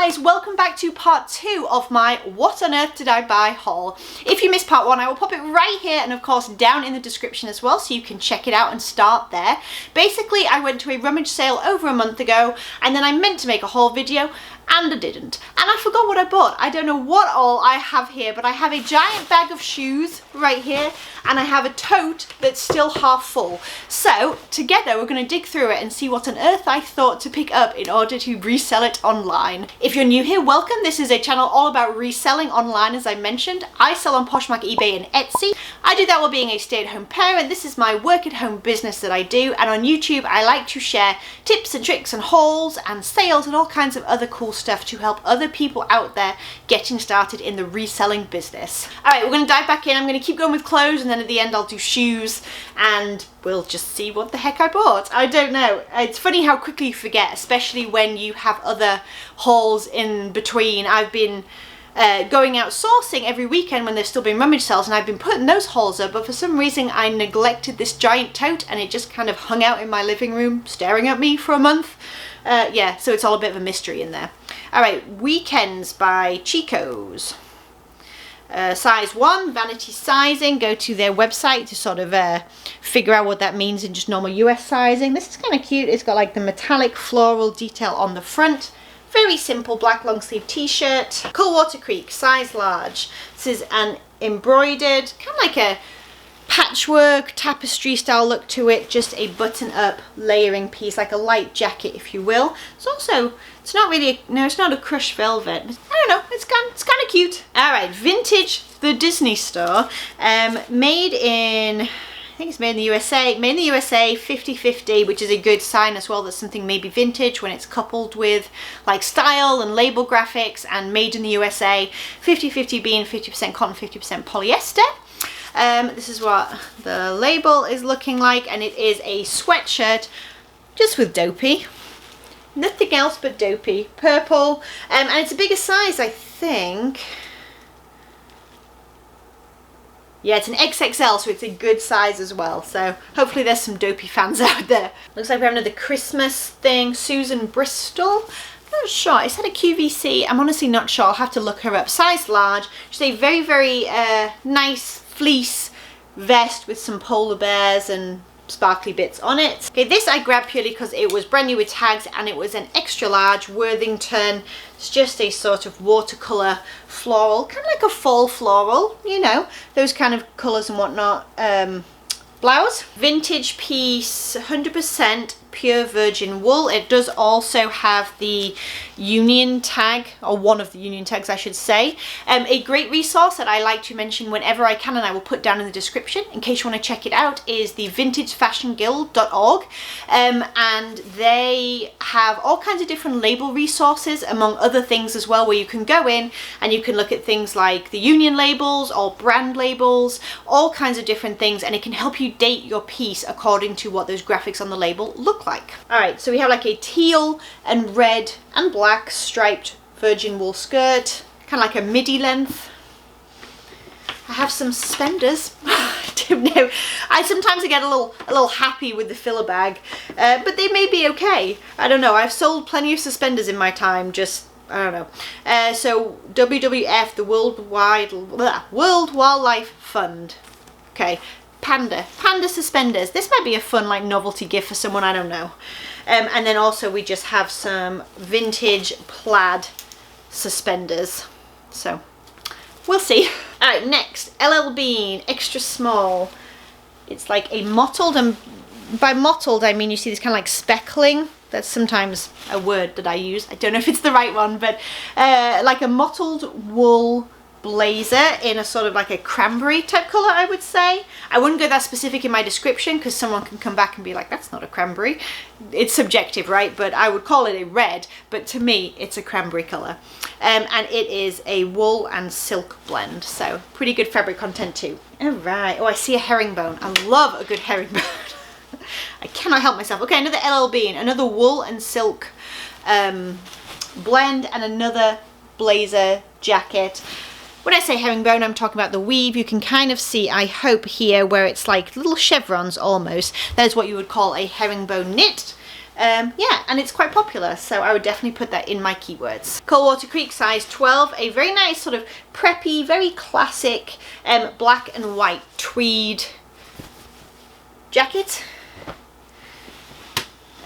guys, welcome back to part 2 of my What on Earth Did I Buy haul. If you missed part 1, I will pop it right here and of course down in the description as well, so you can check it out and start there. Basically, I went to a Rummage sale over a month ago and then I meant to make a haul video and I didn't. And I forgot what I bought. I don't know what all I have here, but I have a giant bag of shoes right here and I have a tote that's still half full. So together we're going to dig through it and see what on earth I thought to pick up in order to resell it online. If you're new here, welcome. This is a channel all about reselling online, as I mentioned. I sell on Poshmark, eBay and Etsy. I do that while being a stay-at-home parent. This is my work-at-home business that I do, and on YouTube I like to share tips and tricks and hauls and sales and all kinds of other cool stuff to help other people out there getting started in the reselling business. Alright, we're going to dive back in. I'm going to keep going with clothes and then at the end I'll do shoes and we'll just see what the heck I bought. I don't know. It's funny how quickly you forget, especially when you have other hauls in between. I've been going out sourcing every weekend when there's still been rummage sales and I've been putting those hauls up, but for some reason I neglected this giant tote and it just kind of hung out in my living room staring at me for a month. Yeah, so it's all a bit of a mystery in there. Alright, Weekends by Chico's. Size 1, vanity sizing. Go to their website to sort of figure out what that means in just normal US sizing. This is kind of cute. It's got like the metallic floral detail on the front. Very simple black long sleeve t-shirt. Coldwater Creek, size large. This is an embroidered, kind of like a patchwork tapestry style look to it, just a button up layering piece, like a light jacket if you will. It's also, it's not really, no, it's not a crushed velvet. I don't know, it's kind of cute. Alright, Vintage, the Disney store, made in, I think it's made in the USA, 50-50, which is a good sign as well that something may be vintage when it's coupled with like style and label graphics, and made in the USA, 50-50 being 50% cotton, 50% polyester. This is what the label is looking like, and it is a sweatshirt just with dopey, nothing else but dopey, purple, and it's a bigger size, I think. Yeah, it's an XXL, so it's a good size as well, so hopefully there's some dopey fans out there. Looks like we have another Christmas thing. Susan Bristol, I'm not sure, it said a QVC, I'm honestly not sure, I'll have to look her up. Size large, just a very, very nice fleece vest with some polar bears and sparkly bits on it. Okay, this I grabbed purely because it was brand new with tags and it was an extra large Worthington. It's just a sort of watercolor floral, kind of like a fall floral, you know, those kind of colors and whatnot. Blouse. Vintage piece, 100% pure virgin wool. It does also have the union tag, or one of the union tags I should say. A great resource that I like to mention whenever I can, and I will put down in the description in case you want to check it out, is the vintagefashionguild.org, and they have all kinds of different label resources among other things as well, where you can go in and you can look at things like the union labels or brand labels, all kinds of different things, and it can help you date your piece according to what those graphics on the label look like. Alright, so we have like a teal and red and black striped virgin wool skirt, kind of like a midi length. I have some suspenders. I don't know. I sometimes get a little happy with the filler bag, but they may be okay. I don't know. I've sold plenty of suspenders in my time, just I don't know. So WWF, the World Wildlife Fund. Okay. Panda suspenders. This might be a fun like novelty gift for someone, I don't know. And then also we just have some vintage plaid suspenders, so we'll see. Alright, next, LL Bean extra small. It's like a mottled, and by mottled I mean you see this kind of like speckling. That's sometimes a word that I use, I don't know if it's the right one, but like a mottled wool blazer in a sort of like a cranberry type color, I would say. I wouldn't go that specific in my description because someone can come back and be like, that's not a cranberry. It's subjective, right? But I would call it a red, but to me it's a cranberry color, and it is a wool and silk blend, so pretty good fabric content too. All right. Oh, I see a herringbone. I love a good herringbone. I cannot help myself. Okay, another LL Bean, another wool and silk blend, and another blazer jacket. When I say herringbone, I'm talking about the weave. You can kind of see, I hope here, where it's like little chevrons almost. That is what you would call a herringbone knit. Yeah, and it's quite popular, so I would definitely put that in my keywords. Coldwater Creek, size 12, a very nice sort of preppy, very classic black and white tweed jacket.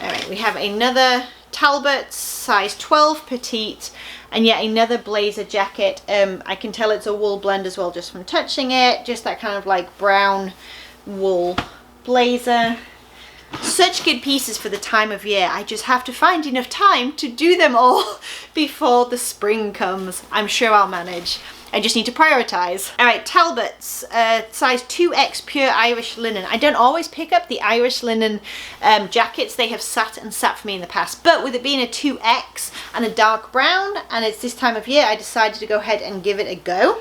All right, we have another Talbot, size 12, petite, and yet another blazer jacket. I can tell it's a wool blend as well just from touching it, just that kind of like brown wool blazer. Such good pieces for the time of year. I just have to find enough time to do them all before the spring comes. I'm sure I'll manage. I just need to prioritize. All right, Talbot's size 2X pure Irish linen. I don't always pick up the Irish linen jackets. They have sat for me in the past, but with it being a 2X and a dark brown, and it's this time of year, I decided to go ahead and give it a go.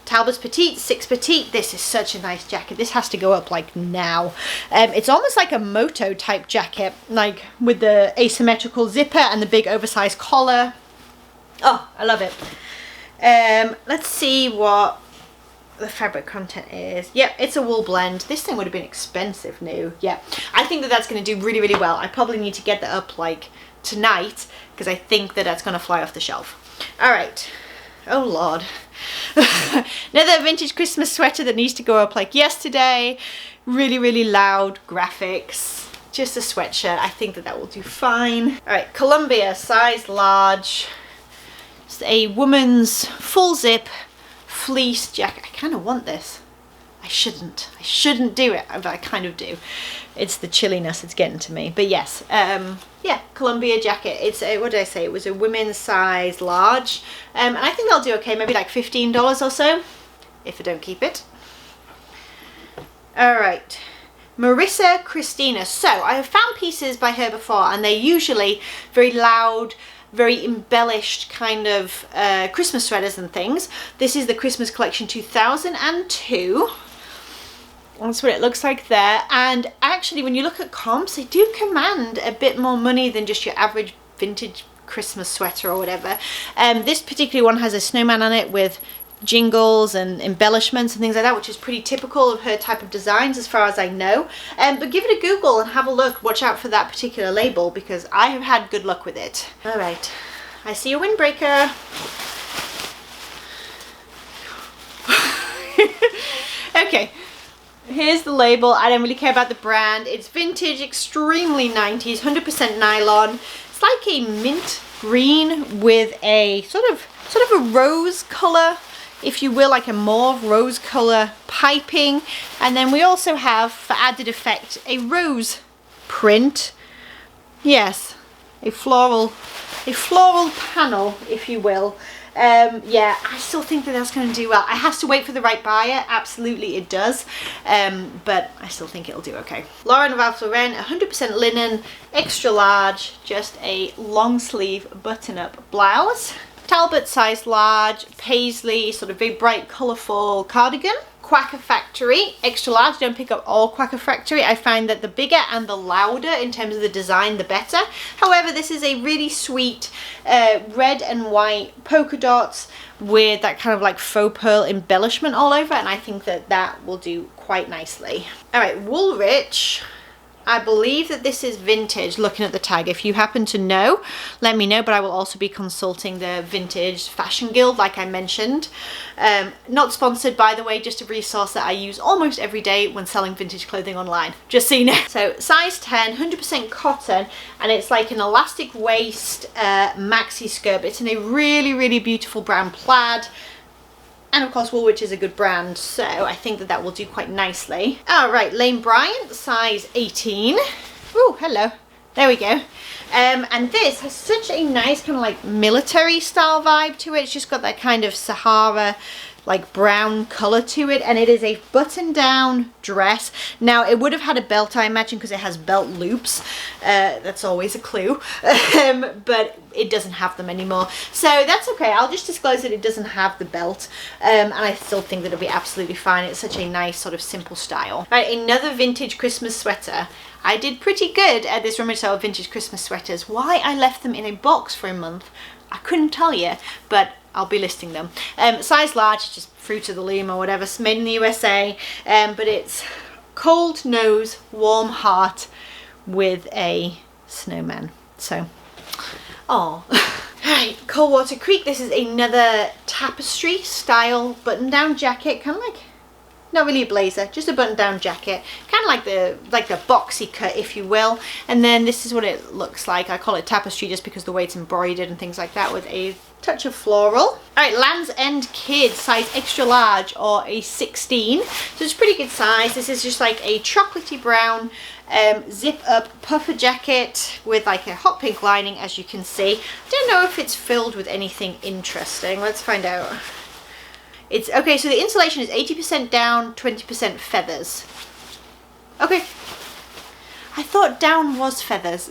Talbot's petite, 6 petite. This is such a nice jacket. This has to go up like now. It's almost like a moto type jacket, like with the asymmetrical zipper and the big oversized collar. Oh, I love it. Let's see what the fabric content is. Yep, it's a wool blend. This thing would have been expensive new. Yeah, I think that that's going to do really, really well. I probably need to get that up like tonight because I think that that's going to fly off the shelf. All right. Oh Lord. Another vintage Christmas sweater that needs to go up like yesterday. Really, really loud graphics. Just a sweatshirt. I think that that will do fine. All right, Columbia, size large. It's a woman's full zip fleece jacket. I kind of want this. I shouldn't do it, but I kind of do. It's the chilliness that's getting to me. But yes, yeah, Columbia jacket. It's a, what did I say? It was a women's size large. And I think they'll do okay, maybe like $15 or so, if I don't keep it. All right. Marissa Christina. So I have found pieces by her before, and they're usually very loud, very embellished kind of Christmas sweaters and things. This is the Christmas collection 2002. That's what it looks like there. And actually, when you look at comps, they do command a bit more money than just your average vintage Christmas sweater or whatever. This particular one has a snowman on it with jingles and embellishments and things like that, which is pretty typical of her type of designs as far as I know. But give it a Google and have a look. Watch out for that particular label because I have had good luck with it. All right, I see a windbreaker. Okay, here's the label. I don't really care about the brand. It's vintage, extremely 90s, 100% nylon. It's like a mint green with a sort of a rose color, if you will, like a mauve rose color piping. And then we also have, for added effect, a rose print. Yes, a floral panel, if you will. Yeah, I still think that that's going to do well. It has to wait for the right buyer. Absolutely it does. But I still think it'll do okay. Lauren Ralph Lauren, 100% linen, extra large, just a long sleeve button-up blouse. Talbot, size large, paisley, sort of very bright, colourful cardigan. Quacker Factory, extra large. Don't pick up all Quacker Factory. I find that the bigger and the louder in terms of the design, the better. However, this is a really sweet red and white polka dots with that kind of like faux pearl embellishment all over, and I think that that will do quite nicely. All right, Woolrich. I believe that this is vintage, looking at the tag. If you happen to know, let me know, but I will also be consulting the Vintage Fashion Guild, like I mentioned. Not sponsored, by the way, just a resource that I use almost every day when selling vintage clothing online, just so you know. So size 10, 100% cotton, and it's like an elastic waist maxi skirt. It's in a really, really beautiful brown plaid. And of course, Woolrich is a good brand, so I think that that will do quite nicely. All right, Lane Bryant, size 18. Oh, hello. There we go. And this has such a nice kind of like military style vibe to it. It's just got that kind of Sahara like brown color to it, and it is a button down dress. Now it would have had a belt, I imagine, because it has belt loops. That's always a clue. But it doesn't have them anymore, so that's okay. I'll just disclose that it doesn't have the belt, and I still think that it'll be absolutely fine. It's such a nice sort of simple style. Right, another vintage Christmas sweater. I did pretty good at this Rummage sale of vintage Christmas sweaters. Why I left them in a box for a month, I couldn't tell you, but I'll be listing them. Size large, just fruit of the loom or whatever, it's made in the USA, but it's cold nose, warm heart with a snowman. So, oh. Alright, Coldwater Creek. This is another tapestry style button down jacket, kind of like, not really a blazer, just a button down jacket, kind of like the boxy cut, if you will. And then this is what it looks like. I call it tapestry just because the way it's embroidered and things like that, with a touch of floral. Alright, Land's End Kid, size extra large or a 16. So it's a pretty good size. This is just like a chocolatey brown zip up puffer jacket with like a hot pink lining, as you can see. Don't know if it's filled with anything interesting. Let's find out. It's okay, so the insulation is 80% down, 20% feathers. Okay. I thought down was feathers.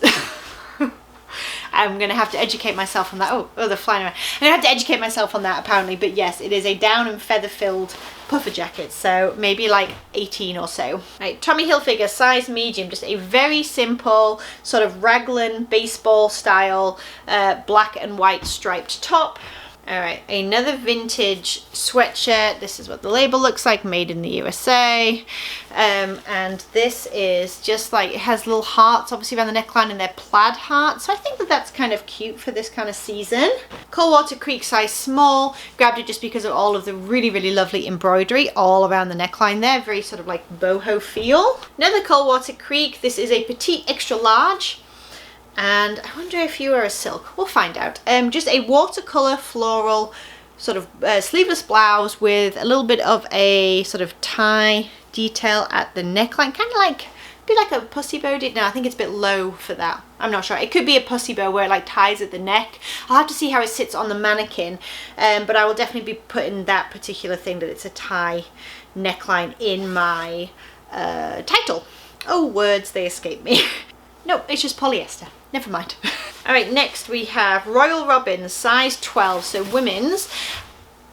I'm going to have to educate myself on that. Oh, they're flying around. I'm going to have to educate myself on that, apparently. But yes, it is a down and feather-filled puffer jacket. So maybe like 18 or so. Right, Tommy Hilfiger, size medium. Just a very simple sort of raglan baseball style black and white striped top. All right, another vintage sweatshirt. This is what the label looks like, made in the USA. And this is just like, it has little hearts obviously around the neckline, and they're plaid hearts. So I think that that's kind of cute for this kind of season. Coldwater Creek, size small. Grabbed it just because of all of the really, really lovely embroidery all around the neckline there. Very sort of like boho feel. Another Coldwater Creek. This is a petite extra large. And I wonder if you are a silk. We'll find out. Just a watercolor floral sort of sleeveless blouse with a little bit of a sort of tie detail at the neckline. Kind of like, be like a pussy bow. No, I think it's a bit low for that. I'm not sure. It could be a pussy bow where it like ties at the neck. I'll have to see how it sits on the mannequin. But I will definitely be putting that particular thing, that it's a tie neckline, in my title. Oh, words, they escape me. No, it's just polyester. Never mind. All right, next we have Royal Robins, size 12, so women's.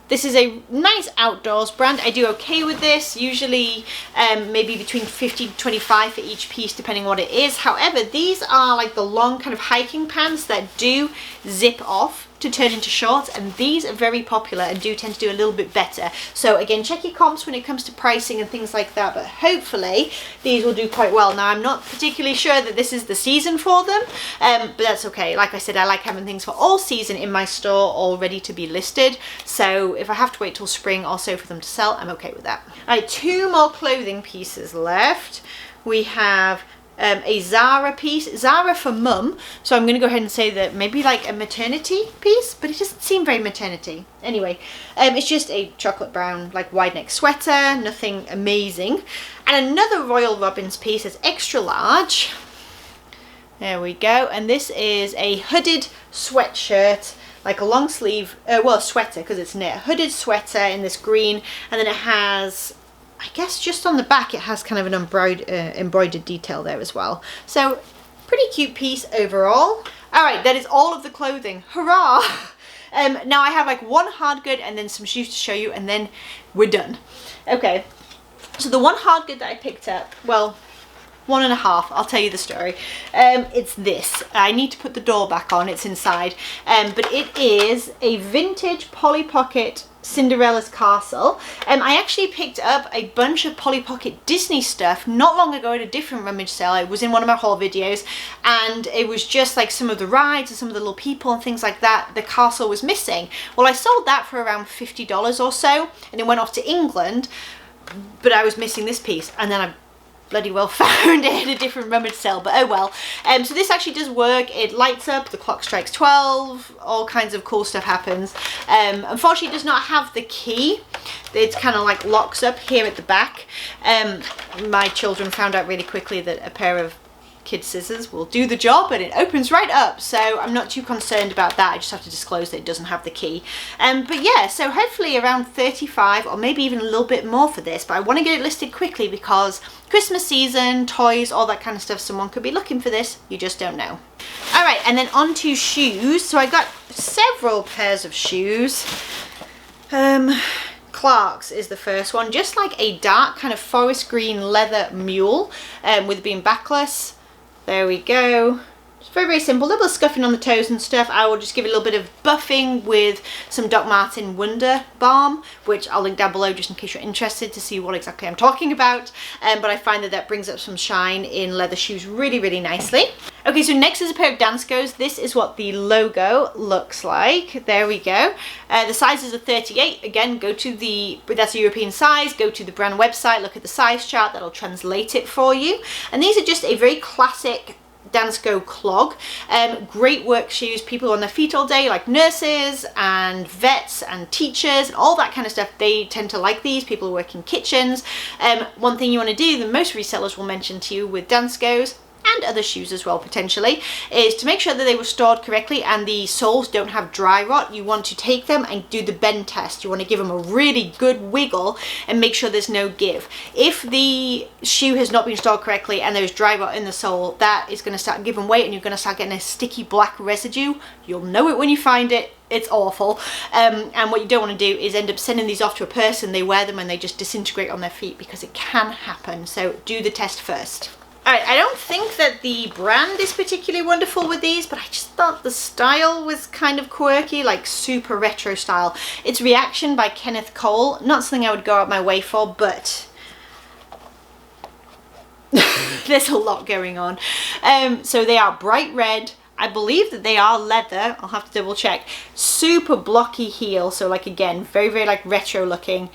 This is a nice outdoors brand. I do okay with this, usually maybe between 15 to 25 for each piece, depending what it is. However, these are like the long kind of hiking pants that do zip off to turn into shorts, and these are very popular and do tend to do a little bit better. So again, check your comps when it comes to pricing and things like that, but hopefully these will do quite well. Now, I'm not particularly sure that this is the season for them, but that's okay. Like I said, I like having things for all season in my store all ready to be listed, so if I have to wait till spring also for them to sell, I'm okay with that. All right, two more clothing pieces left. We have a Zara piece, Zara for mum, so I'm going to go ahead and say that maybe like a maternity piece, but it doesn't seem very maternity. Anyway, it's just a chocolate brown like wide neck sweater, nothing amazing. And another Royal Robins piece is extra large. There we go. And this is a hooded sweatshirt, like a long sleeve, well, sweater because it's knit, a hooded sweater in this green, and then it has, I guess just on the back it has kind of an embroidered detail there as well. So pretty cute piece overall. All right, that is all of the clothing. Hurrah! Now I have like one hard good and then some shoes to show you, and then we're done. Okay, so the one hard good that I picked up, well, one and a half, I'll tell you the story. It's this. I need to put the door back on, it's inside. But it is a vintage Polly Pocket Cinderella's Castle. I actually picked up a bunch of Polly Pocket Disney stuff not long ago at a different rummage sale. It was in one of my haul videos, and it was just like some of the rides and some of the little people and things like that. The castle was missing. Well, I sold that for around $50 or so, and it went off to England, but I was missing this piece, and then I bloody well found it at a different rummage sale, but oh well. So this actually does work. It lights up, the clock strikes 12, all kinds of cool stuff happens. Unfortunately, it does not have the key. It's kind of like locks up here at the back. My children found out really quickly that a pair of kid scissors will do the job, and it opens right up, so I'm not too concerned about that. I just have to disclose that it doesn't have the key. But yeah, so hopefully around 35 or maybe even a little bit more for this, but I want to get it listed quickly because Christmas season, toys, all that kind of stuff, someone could be looking for this, you just don't know. All right, and then on to shoes. So I got several pairs of shoes. Clark's is the first one, just like a dark kind of forest green leather mule with it being backless. There we go. It's very, very simple. A little bit of scuffing on the toes and stuff. I will just give it a little bit of buffing with some Doc Marten Wonder Balm, which I'll link down below just in case you're interested to see what exactly I'm talking about. But I find that that brings up some shine in leather shoes really, really nicely. Okay, so next is a pair of Danskos. This is what the logo looks like. There we go. The sizes are 38. Again, go to the, that's a European size, go to the brand website, look at the size chart, that'll translate it for you. And these are just a very classic Dansko clog. Great work shoes. People on their feet all day, like nurses and vets and teachers and all that kind of stuff, they tend to like these. People who work in kitchens. One thing you want to do, that most resellers will mention to you with Danskos, and other shoes as well potentially, is to make sure that they were stored correctly and the soles don't have dry rot. You want to take them and do the bend test. You want to give them a really good wiggle and make sure there's no give. If the shoe has not been stored correctly and there's dry rot in the sole, that is going to start giving weight and you're going to start getting a sticky black residue. You'll know it when you find it. It's awful. And what you don't want to do is end up sending these off to a person, they wear them and they just disintegrate on their feet, because it can happen. So do the test first. Alright, I don't think that the brand is particularly wonderful with these, but I just thought the style was kind of quirky, like super retro style. It's Reaction by Kenneth Cole. Not something I would go out my way for, but there's a lot going on. So they are bright red. I believe that they are leather. I'll have to double check. Super blocky heel. So like, again, very, very like retro looking.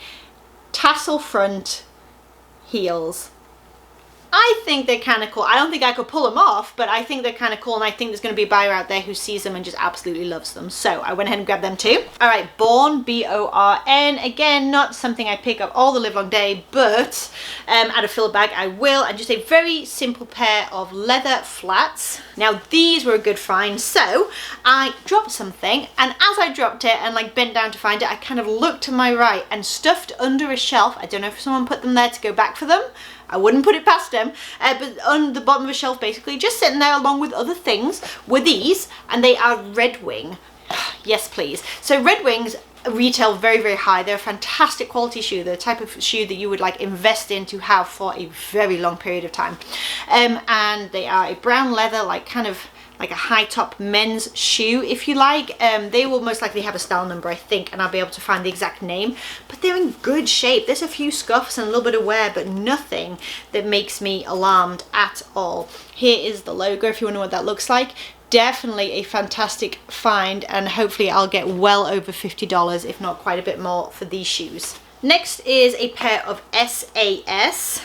Tassel front heels. I think they're kind of cool. I don't think I could pull them off, but I think they're kind of cool, and I think there's going to be a buyer out there who sees them and just absolutely loves them. So I went ahead and grabbed them too. All right, Born, B-O-R-N. Again, not something I pick up all the live long day, but out of filler bag I will. And just a very simple pair of leather flats. Now these were a good find. So I dropped something, and as I dropped it and like bent down to find it, I kind of looked to my right, and stuffed under a shelf, I don't know if someone put them there to go back for them, I wouldn't put it past them, but on the bottom of a shelf basically, just sitting there along with other things, were these, and they are Red Wing. Yes please. So Red Wings retail very, very high. They're a fantastic quality shoe. They're the type of shoe that you would like invest in to have for a very long period of time. And they are a brown leather, like kind of like a high top men's shoe, if you like. They will most likely have a style number, I think, and I'll be able to find the exact name, but they're in good shape. There's a few scuffs and a little bit of wear, but nothing that makes me alarmed at all. Here is the logo if you want to know what that looks like. Definitely a fantastic find, and hopefully I'll get well over $50, if not quite a bit more, for these shoes. Next is a pair of SAS.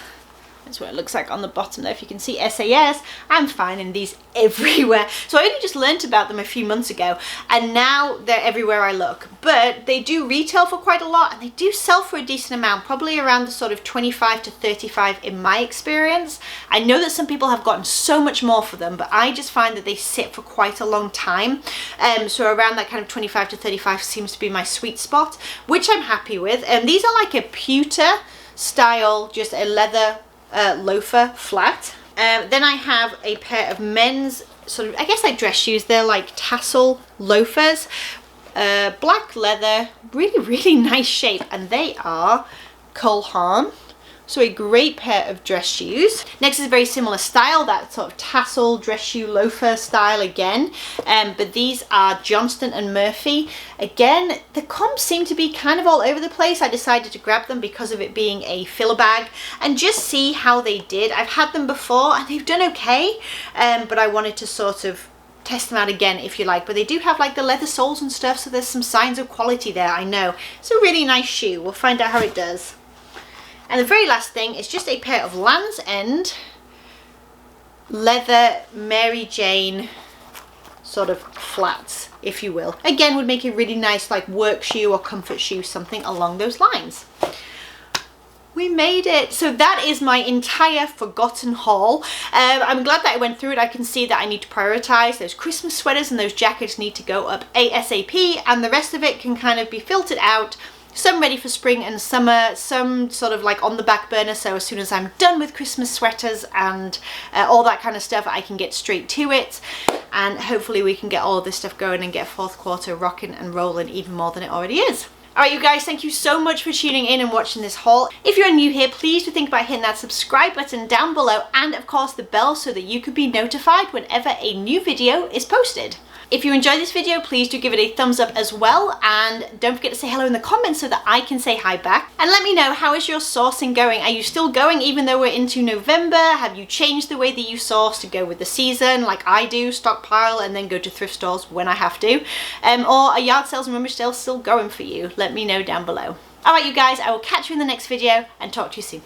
That's what it looks like on the bottom there. If you can see SAS, I'm finding these everywhere. So I only just learnt about them a few months ago, and now they're everywhere I look. But they do retail for quite a lot, and they do sell for a decent amount, probably around the sort of 25 to 35 in my experience. I know that some people have gotten so much more for them, but I just find that they sit for quite a long time. So around that kind of 25 to 35 seems to be my sweet spot, which I'm happy with. And these are like a pewter style, just a leather loafer flat. Then I have a pair of men's sort of, I guess like dress shoes. They're like tassel loafers, black leather, really, really nice shape, and they are Cole Haan. So a great pair of dress shoes. Next is a very similar style, that sort of tassel dress shoe loafer style again. But these are Johnston & Murphy. Again, the comps seem to be kind of all over the place. I decided to grab them because of it being a filler bag and just see how they did. I've had them before and they've done okay, but I wanted to sort of test them out again, if you like. But they do have like the leather soles and stuff, so there's some signs of quality there, I know. It's a really nice shoe. We'll find out how it does. And the very last thing is just a pair of Land's End leather Mary Jane sort of flats, if you will. Again, would make a really nice like work shoe or comfort shoe, something along those lines. We made it. So that is my entire forgotten haul. I'm glad that I went through it. I can see that I need to prioritize. Those Christmas sweaters and those jackets need to go up ASAP, and the rest of it can kind of be filtered out. Some ready for spring and summer, some sort of like on the back burner, so as soon as I'm done with Christmas sweaters and all that kind of stuff, I can get straight to it, and hopefully we can get all of this stuff going and get fourth quarter rocking and rolling even more than it already is. Alright you guys, thank you so much for tuning in and watching this haul. If you're new here, please do think about hitting that subscribe button down below and of course the bell so that you can be notified whenever a new video is posted. If you enjoyed this video, please do give it a thumbs up as well, and don't forget to say hello in the comments so that I can say hi back. And let me know, how is your sourcing going? Are you still going even though we're into November? Have you changed the way that you source to go with the season like I do, stockpile and then go to thrift stores when I have to? Or are yard sales and rummage sales still going for you? Let me know down below. Alright you guys, I will catch you in the next video and talk to you soon.